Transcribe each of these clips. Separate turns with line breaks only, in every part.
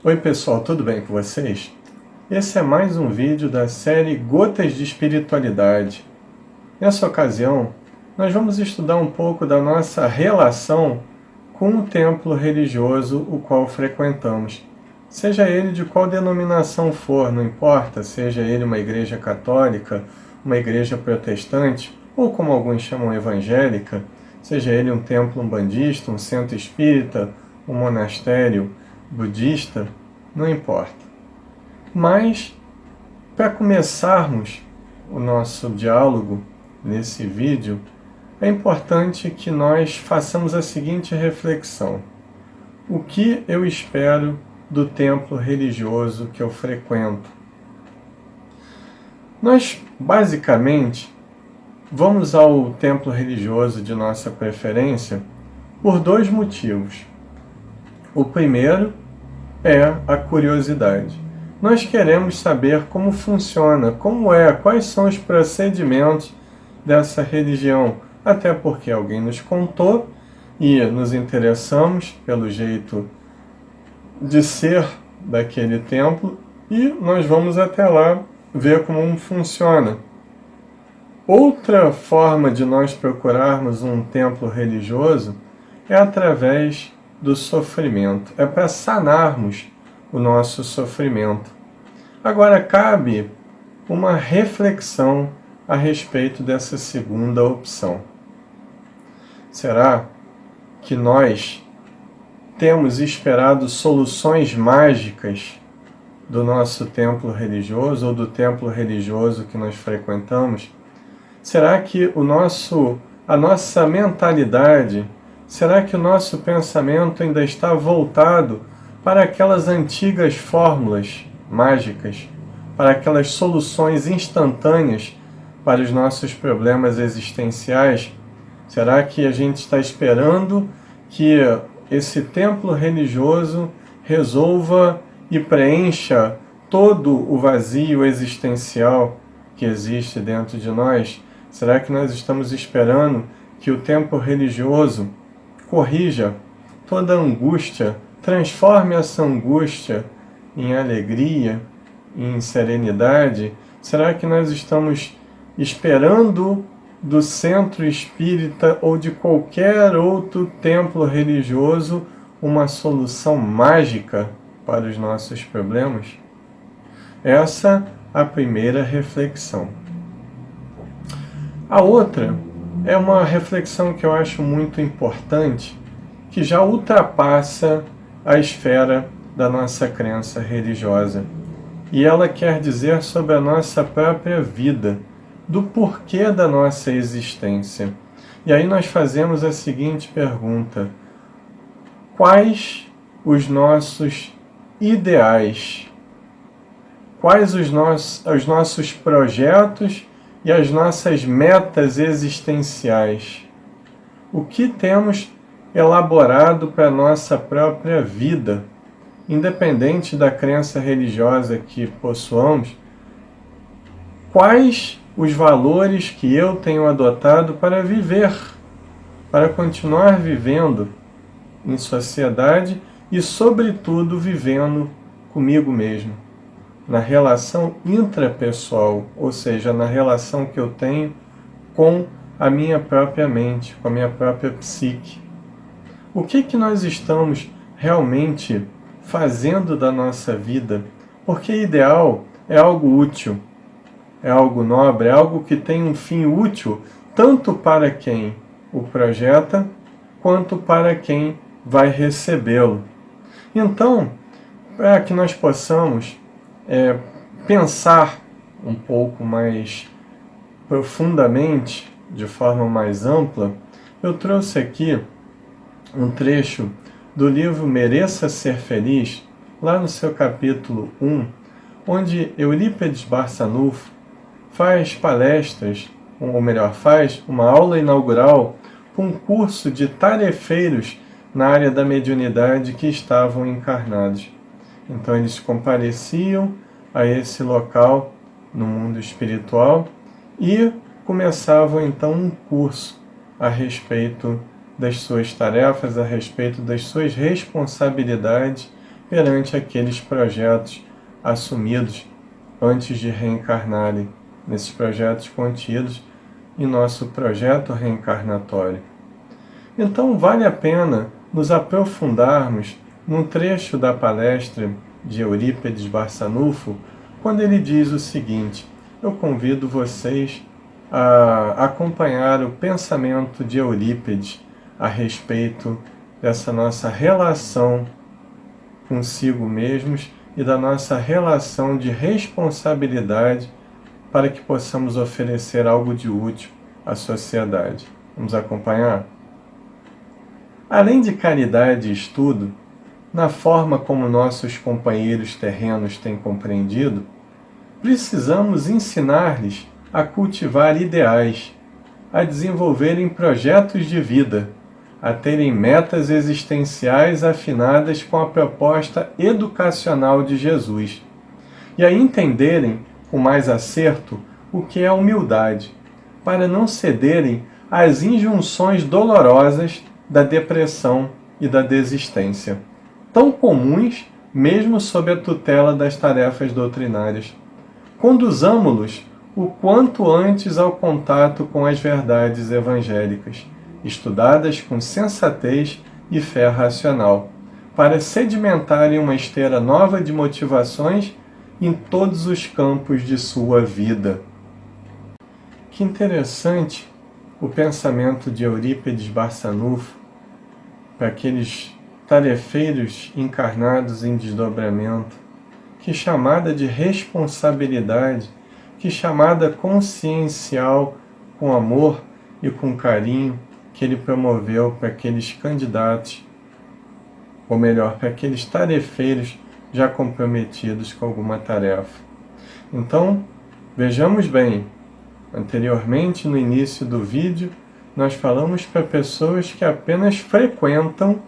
Oi pessoal, tudo bem com vocês? Esse é mais um vídeo da série Gotas de Espiritualidade. Nessa ocasião, nós vamos estudar um pouco da nossa relação com o templo religioso o qual frequentamos. Seja ele de qual denominação for, não importa, seja ele uma igreja católica, uma igreja protestante, ou como alguns chamam evangélica, seja ele um templo umbandista, um centro espírita, um monastério budista, não importa. Mas, para começarmos o nosso diálogo nesse vídeo, é importante que nós façamos a seguinte reflexão: o que eu espero do templo religioso que eu frequento? Nós, basicamente, vamos ao templo religioso de nossa preferência por dois motivos. O primeiro é a curiosidade. Nós queremos saber como funciona, quais são os procedimentos dessa religião, até porque alguém nos contou e nos interessamos pelo jeito de ser daquele templo e nós vamos até lá ver como funciona. Outra forma de nós procurarmos um templo religioso é através do sofrimento. É para sanarmos o nosso sofrimento. Agora cabe uma reflexão a respeito dessa segunda opção. Será que nós temos esperado soluções mágicas do nosso templo religioso ou do templo religioso que nós frequentamos? Será que a nossa mentalidade, será que o nosso pensamento ainda está voltado para aquelas antigas fórmulas mágicas, para aquelas soluções instantâneas para os nossos problemas existenciais? Será que a gente está esperando que esse templo religioso resolva e preencha todo o vazio existencial que existe dentro de nós? Será que nós estamos esperando que o templo religioso corrija toda a angústia, transforme essa angústia em alegria, em serenidade? Será que nós estamos esperando do centro espírita ou de qualquer outro templo religioso uma solução mágica para os nossos problemas? Essa é a primeira reflexão. A outra é uma reflexão que eu acho muito importante, que já ultrapassa a esfera da nossa crença religiosa. E ela quer dizer sobre a nossa própria vida, do porquê da nossa existência. E aí nós fazemos a seguinte pergunta: quais os nossos ideais? Quais os nossos projetos e as nossas metas existenciais? O que temos elaborado para a nossa própria vida? Independente da crença religiosa que possuamos, quais os valores que eu tenho adotado para viver, para continuar vivendo em sociedade e, sobretudo, vivendo comigo mesmo, na relação intrapessoal, ou seja, na relação que eu tenho com a minha própria mente, com a minha própria psique. O que nós estamos realmente fazendo da nossa vida? Porque ideal é algo útil, é algo nobre, é algo que tem um fim útil, tanto para quem o projeta, quanto para quem vai recebê-lo. Então, para que nós possamos pensar um pouco mais profundamente, de forma mais ampla, eu trouxe aqui um trecho do livro Mereça Ser Feliz, lá no seu capítulo 1, onde Eurípides Barçanufo faz palestras, ou melhor, faz uma aula inaugural para um curso de tarefeiros na área da mediunidade que estavam encarnados. Então eles compareciam a esse local no mundo espiritual e começavam então um curso a respeito das suas tarefas, a respeito das suas responsabilidades perante aqueles projetos assumidos antes de reencarnarem, nesses projetos contidos em nosso projeto reencarnatório. Então vale a pena nos aprofundarmos num trecho da palestra de Eurípides Barçanufo, quando ele diz o seguinte: eu convido vocês a acompanhar o pensamento de Eurípides a respeito dessa nossa relação consigo mesmos e da nossa relação de responsabilidade para que possamos oferecer algo de útil à sociedade. Vamos acompanhar? Além de caridade e estudo, na forma como nossos companheiros terrenos têm compreendido, precisamos ensinar-lhes a cultivar ideais, a desenvolverem projetos de vida, a terem metas existenciais afinadas com a proposta educacional de Jesus, e a entenderem com mais acerto o que é humildade, para não cederem às injunções dolorosas da depressão e da desistência, tão comuns mesmo sob a tutela das tarefas doutrinárias. Conduzamo-los o quanto antes ao contato com as verdades evangélicas, estudadas com sensatez e fé racional, para sedimentarem uma esteira nova de motivações em todos os campos de sua vida. Que interessante o pensamento de Eurípides Barçanufo para aqueles tarefeiros encarnados em desdobramento. Que chamada de responsabilidade, que chamada consciencial com amor e com carinho que ele promoveu para aqueles candidatos, ou melhor, para aqueles tarefeiros já comprometidos com alguma tarefa. Então, vejamos bem, anteriormente no início do vídeo, nós falamos para pessoas que apenas frequentam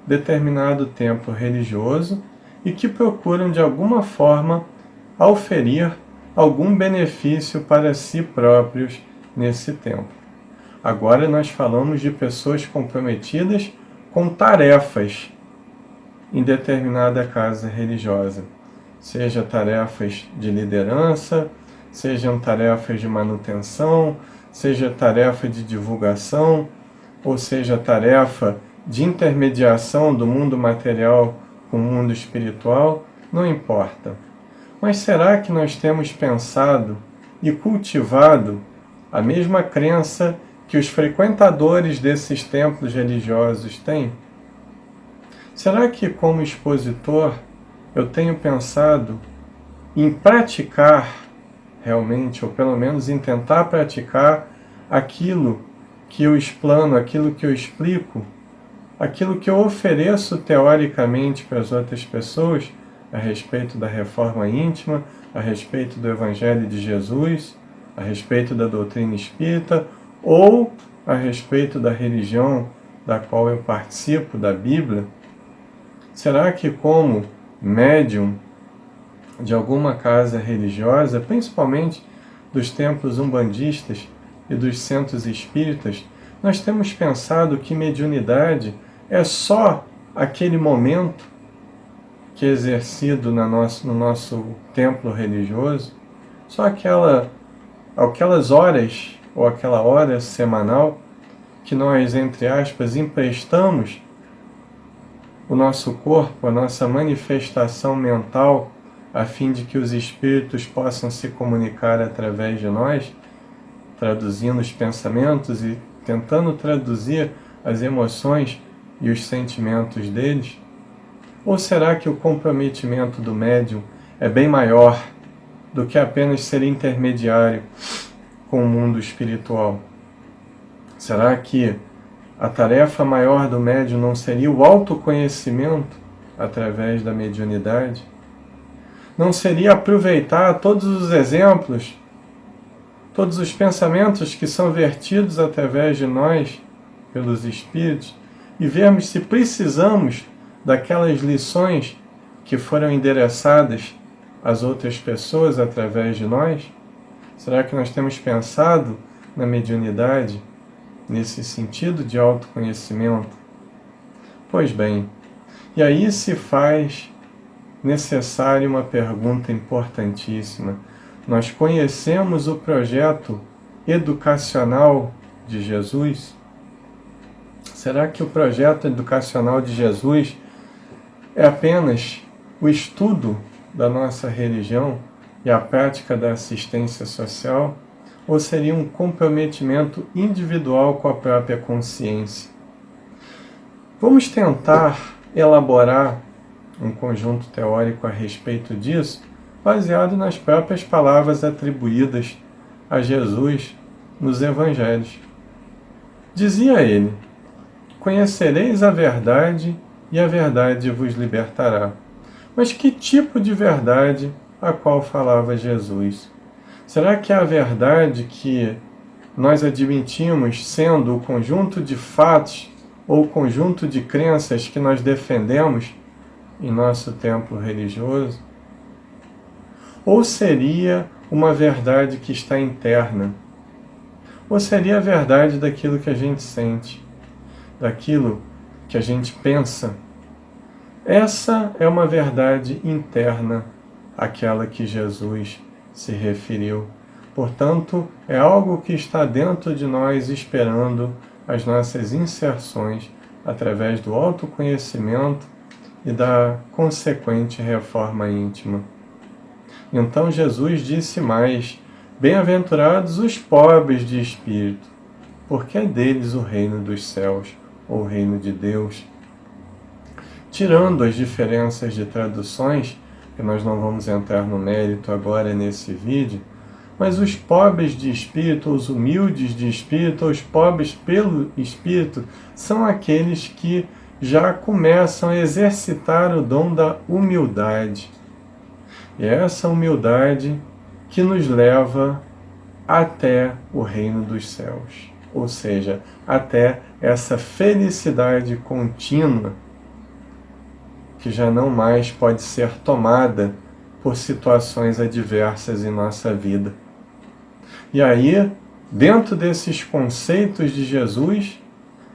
determinado templo religioso e que procuram de alguma forma auferir algum benefício para si próprios nesse templo. Agora nós falamos de pessoas comprometidas com tarefas em determinada casa religiosa, seja tarefas de liderança, sejam tarefas de manutenção, seja tarefa de divulgação, ou seja tarefa de intermediação do mundo material com o mundo espiritual, não importa. Mas será que nós temos pensado e cultivado a mesma crença que os frequentadores desses templos religiosos têm? Será que, como expositor, eu tenho pensado em praticar realmente, ou pelo menos em tentar praticar aquilo que eu explano, aquilo que eu explico, aquilo que eu ofereço teoricamente para as outras pessoas a respeito da reforma íntima, a respeito do Evangelho de Jesus, a respeito da doutrina espírita ou a respeito da religião da qual eu participo, da Bíblia? Será que, como médium de alguma casa religiosa, principalmente dos templos umbandistas e dos centros espíritas, nós temos pensado que mediunidade é só aquele momento que é exercido no nosso templo religioso, só aquelas horas ou aquela hora semanal que nós, entre aspas, emprestamos o nosso corpo, a nossa manifestação mental, a fim de que os espíritos possam se comunicar através de nós, traduzindo os pensamentos e tentando traduzir as emoções e os sentimentos deles? Ou será que o comprometimento do médium é bem maior do que apenas ser intermediário com o mundo espiritual? Será que a tarefa maior do médium não seria o autoconhecimento através da mediunidade? Não seria aproveitar todos os exemplos, todos os pensamentos que são vertidos através de nós, pelos espíritos, e vermos se precisamos daquelas lições que foram endereçadas às outras pessoas através de nós? Será que nós temos pensado na mediunidade nesse sentido de autoconhecimento? Pois bem, E aí se faz necessária uma pergunta importantíssima. Nós conhecemos o projeto educacional de Jesus? Será que o projeto educacional de Jesus é apenas o estudo da nossa religião e a prática da assistência social? Ou seria um comprometimento individual com a própria consciência? Vamos tentar elaborar um conjunto teórico a respeito disso, baseado nas próprias palavras atribuídas a Jesus nos Evangelhos. Dizia ele: conhecereis a verdade e a verdade vos libertará. Mas que tipo de verdade a qual falava Jesus? Será que a verdade que nós admitimos sendo o conjunto de fatos ou o conjunto de crenças que nós defendemos em nosso templo religioso? Ou seria uma verdade que está interna? Ou seria a verdade daquilo que a gente sente, daquilo que a gente pensa? Essa é uma verdade interna, aquela que Jesus se referiu. Portanto, é algo que está dentro de nós esperando as nossas inserções através do autoconhecimento e da consequente reforma íntima. Então Jesus disse mais: bem-aventurados os pobres de espírito, porque é deles o reino dos céus, ou o reino de Deus. Tirando as diferenças de traduções, que nós não vamos entrar no mérito agora nesse vídeo, mas os pobres de espírito, os humildes de espírito, os pobres pelo espírito, são aqueles que já começam a exercitar o dom da humildade. E é essa humildade que nos leva até o reino dos céus, ou seja, até essa felicidade contínua que já não mais pode ser tomada por situações adversas em nossa vida. E aí, dentro desses conceitos de Jesus,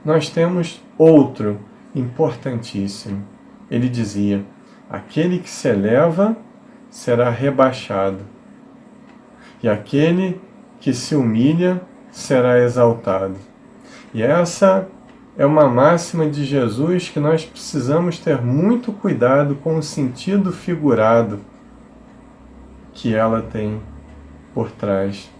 nós temos outro importantíssimo. Ele dizia: aquele que se eleva será rebaixado, e aquele que se humilha será exaltado. E essa é uma máxima de Jesus que nós precisamos ter muito cuidado com o sentido figurado que ela tem por trás.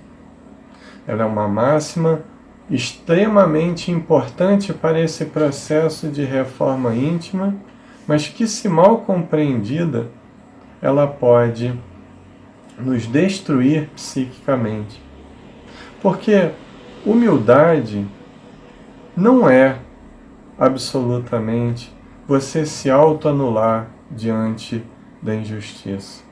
Ela é uma máxima extremamente importante para esse processo de reforma íntima, mas que, se mal compreendida, ela pode nos destruir psiquicamente. Porque humildade não é absolutamente você se autoanular diante da injustiça.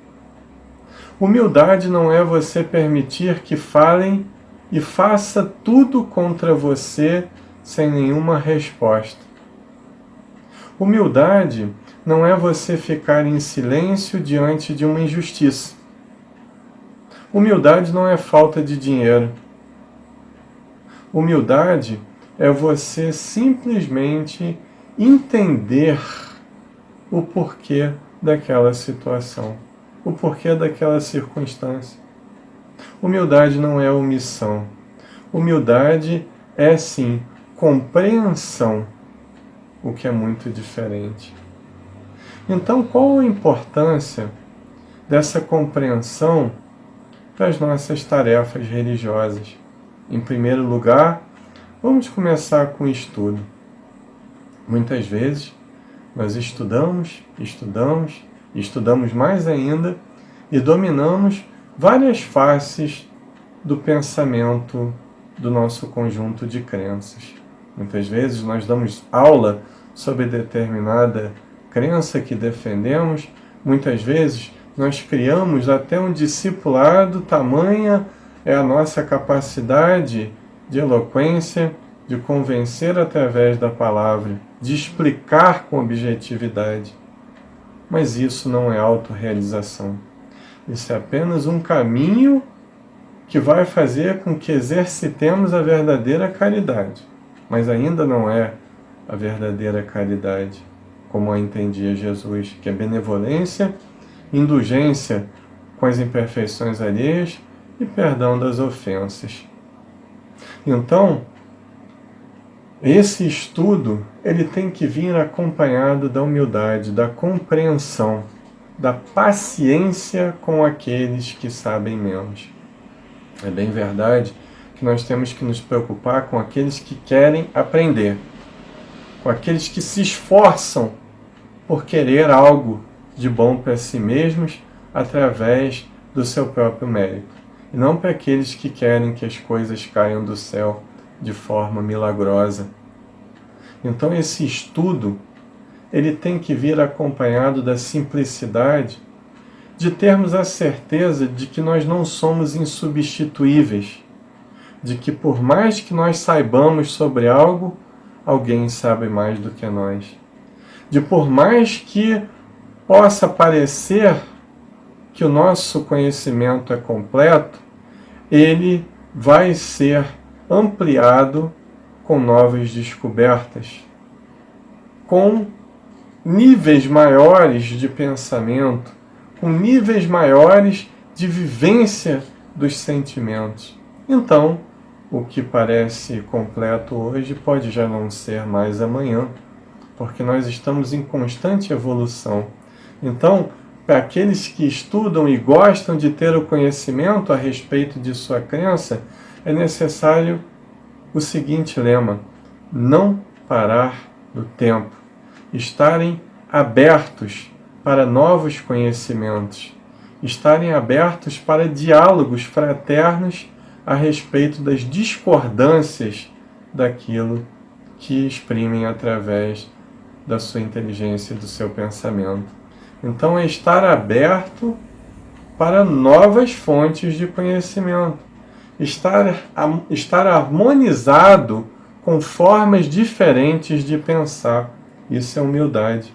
Humildade não é você permitir que falem e faça tudo contra você sem nenhuma resposta. Humildade não é você ficar em silêncio diante de uma injustiça. Humildade não é falta de dinheiro. Humildade é você simplesmente entender o porquê daquela situação, o porquê daquela circunstância. Humildade não é omissão. Humildade é, sim, compreensão, o que é muito diferente. Então, qual a importância dessa compreensão para as nossas tarefas religiosas? Em primeiro lugar, vamos começar com o estudo. Muitas vezes, nós estudamos mais ainda e dominamos várias faces do pensamento do nosso conjunto de crenças. Muitas vezes nós damos aula sobre determinada crença que defendemos, muitas vezes nós criamos até um discipulado, tamanha é a nossa capacidade de eloquência, de convencer através da palavra, de explicar com objetividade. Mas isso não é autorrealização. Isso é apenas um caminho que vai fazer com que exercitemos a verdadeira caridade. Mas ainda não é a verdadeira caridade. como a entendia Jesus, que é benevolência, indulgência com as imperfeições alheias e perdão das ofensas. Então, esse estudo ele tem que vir acompanhado da humildade, da compreensão, da paciência com aqueles que sabem menos. É bem verdade que nós temos que nos preocupar com aqueles que querem aprender, com aqueles que se esforçam por querer algo de bom para si mesmos através do seu próprio mérito, e não para aqueles que querem que as coisas caiam do céu de forma milagrosa. Então esse estudo ele tem que vir acompanhado da simplicidade de termos a certeza de que nós não somos insubstituíveis, de que por mais que nós saibamos sobre algo, alguém sabe mais do que nós. De por mais que possa parecer que o nosso conhecimento é completo, ele vai ser ampliado com novas descobertas, com níveis maiores de pensamento, com níveis maiores de vivência dos sentimentos. Então, o que parece completo hoje pode já não ser mais amanhã, porque nós estamos em constante evolução. Então, para aqueles que estudam e gostam de ter o conhecimento a respeito de sua crença, é necessário o seguinte lema: não parar no tempo, estarem abertos para novos conhecimentos, estarem abertos para diálogos fraternos a respeito das discordâncias daquilo que exprimem através da sua inteligência e do seu pensamento. Então é estar aberto para novas fontes de conhecimento, estar harmonizado com formas diferentes de pensar. Isso é humildade.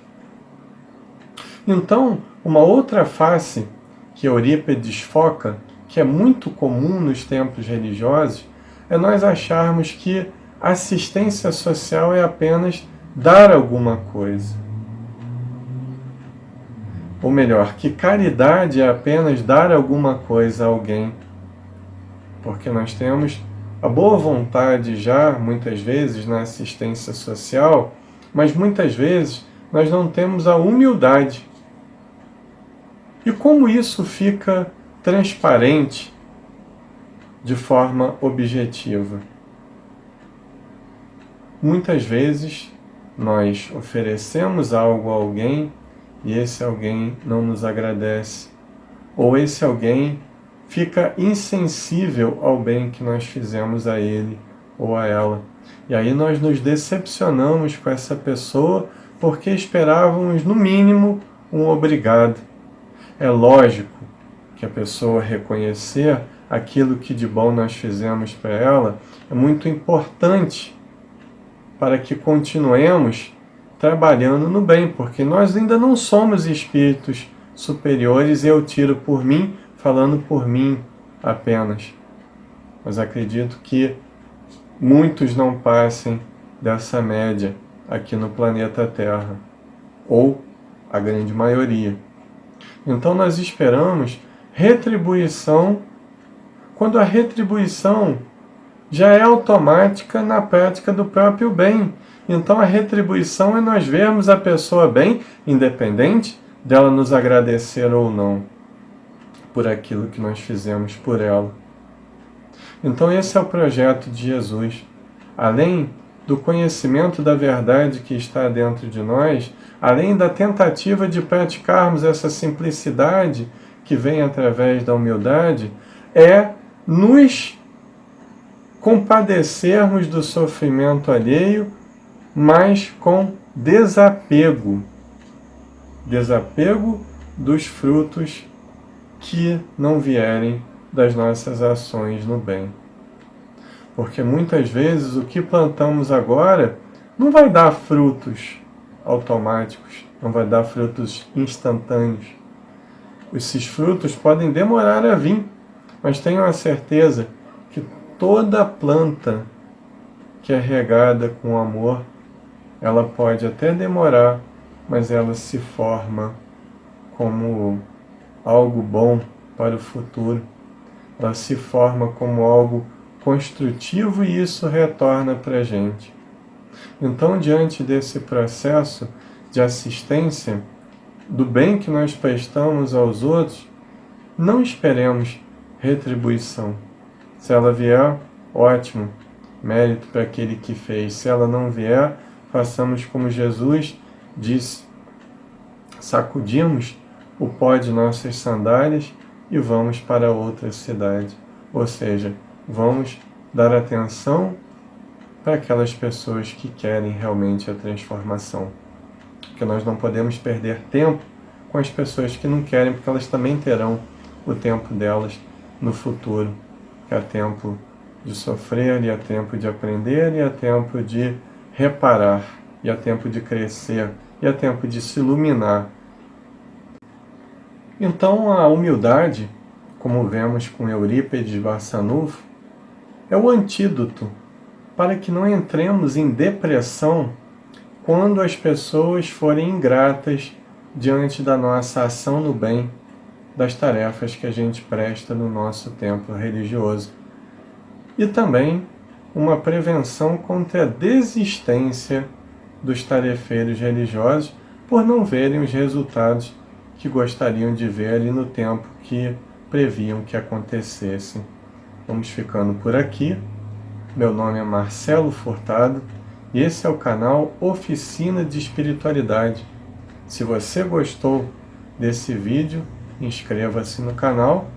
Então, uma outra face que Eurípides foca, que é muito comum nos templos religiosos, é nós acharmos que assistência social é apenas dar alguma coisa. Ou melhor, que caridade é apenas dar alguma coisa a alguém. Porque nós temos a boa vontade já, muitas vezes, na assistência social, mas muitas vezes nós não temos a humildade. E como isso fica transparente de forma objetiva? Muitas vezes nós oferecemos algo a alguém e esse alguém não nos agradece, ou esse alguém fica insensível ao bem que nós fizemos a ele ou a ela. E aí nós nos decepcionamos com essa pessoa porque esperávamos, no mínimo, um obrigado. É lógico que a pessoa reconhecer aquilo que de bom nós fizemos para ela é muito importante para que continuemos trabalhando no bem, porque nós ainda não somos espíritos superiores e eu tiro por mim, falando por mim apenas. Mas acredito que muitos não passem dessa média aqui no planeta Terra, ou a grande maioria. Então nós esperamos retribuição, quando a retribuição já é automática na prática do próprio bem. Então a retribuição é nós vermos a pessoa bem, independente dela nos agradecer ou não por aquilo que nós fizemos por ela. Então esse é o projeto de Jesus. Além do conhecimento da verdade que está dentro de nós, além da tentativa de praticarmos essa simplicidade que vem através da humildade, é nos compadecermos do sofrimento alheio, mas com desapego. Desapego dos frutos que não vierem das nossas ações no bem. Porque muitas vezes o que plantamos agora não vai dar frutos automáticos, não vai dar frutos instantâneos. Esses frutos podem demorar a vir, mas tenham a certeza que toda planta que é regada com amor, ela pode até demorar, mas ela se forma como algo bom para o futuro. Ela se forma como algo construtivo e isso retorna para a gente. Então, diante desse processo de assistência, do bem que nós prestamos aos outros, não esperemos retribuição. Se ela vier, ótimo, mérito para aquele que fez. Se ela não vier, façamos como Jesus disse: sacudimos o pó de nossas sandálias e vamos para outra cidade. Ou seja, vamos dar atenção para aquelas pessoas que querem realmente a transformação. Porque nós não podemos perder tempo com as pessoas que não querem, porque elas também terão o tempo delas no futuro. Que é tempo de sofrer, e é tempo de aprender, e é tempo de reparar, e é tempo de crescer, e é tempo de se iluminar. Então a humildade, como vemos com Eurípides Barçanufo, é o antídoto para que não entremos em depressão quando as pessoas forem ingratas diante da nossa ação no bem, das tarefas que a gente presta no nosso templo religioso. E também uma prevenção contra a desistência dos tarefeiros religiosos por não verem os resultados que gostariam de ver ali no tempo que previam que acontecesse. Vamos ficando por aqui. Meu nome é Marcelo Furtado e esse é o canal Oficina de Espiritualidade. Se você gostou desse vídeo, inscreva-se no canal,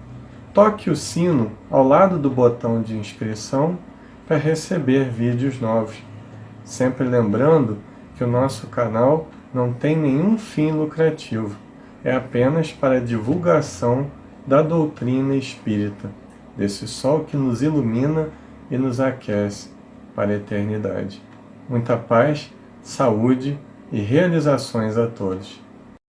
toque o sino ao lado do botão de inscrição para receber vídeos novos. Sempre lembrando que o nosso canal não tem nenhum fim lucrativo, é apenas para a divulgação da doutrina espírita, desse sol que nos ilumina e nos aquece para a eternidade. Muita paz, saúde e realizações a todos.